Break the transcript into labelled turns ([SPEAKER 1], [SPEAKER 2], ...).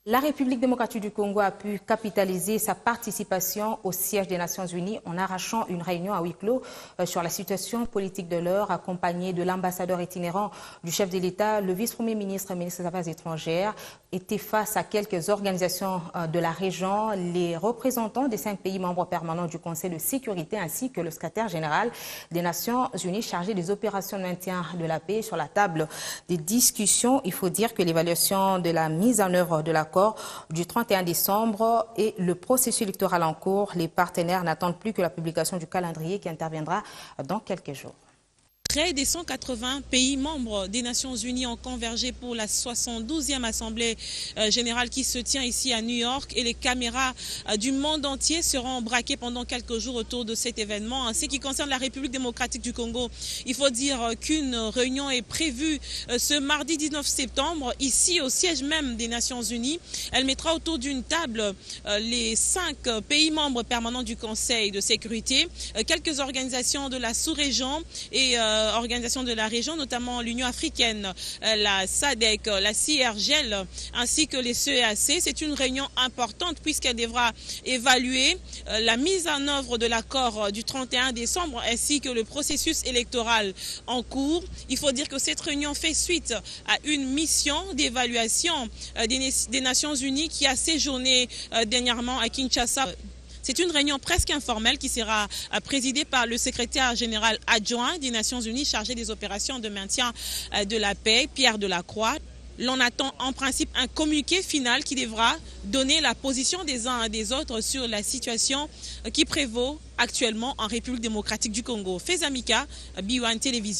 [SPEAKER 1] La République démocratique du Congo a pu capitaliser sa participation au siège des Nations Unies en arrachant une réunion à huis clos sur la situation politique de l'heure, accompagnée de l'ambassadeur itinérant du chef de l'État. Le vice-premier ministre et ministre des Affaires étrangères était face à quelques organisations de la région, les représentants des 5 pays membres permanents du Conseil de sécurité ainsi que le secrétaire général des Nations Unies chargé des opérations de maintien de la paix. Sur la table des discussions, il faut dire que l'évaluation de la mise en œuvre de l'accord du 31 décembre et le processus électoral en cours, les partenaires n'attendent plus que la publication du calendrier qui interviendra dans quelques jours.
[SPEAKER 2] Près des 180 pays membres des Nations Unies ont convergé pour la 72e Assemblée générale qui se tient ici à New York et les caméras du monde entier seront braquées pendant quelques jours autour de cet événement. En ce qui concerne la République démocratique du Congo, il faut dire qu'une réunion est prévue ce mardi 19 septembre ici au siège même des Nations Unies. Elle mettra autour d'une table les 5 pays membres permanents du Conseil de sécurité, quelques organisations de la sous-région et organisations de la région, notamment l'Union africaine, la SADC, la CIRGL, ainsi que les CEAC. C'est une réunion importante puisqu'elle devra évaluer la mise en œuvre de l'accord du 31 décembre ainsi que le processus électoral en cours. Il faut dire que cette réunion fait suite à une mission d'évaluation des Nations Unies qui a séjourné dernièrement à Kinshasa. C'est une réunion presque informelle qui sera présidée par le secrétaire général adjoint des Nations Unies chargé des opérations de maintien de la paix, Pierre Delacroix. L'on attend en principe un communiqué final qui devra donner la position des uns et des autres sur la situation qui prévaut actuellement en République démocratique du Congo. Fezamika, B1 Télévision.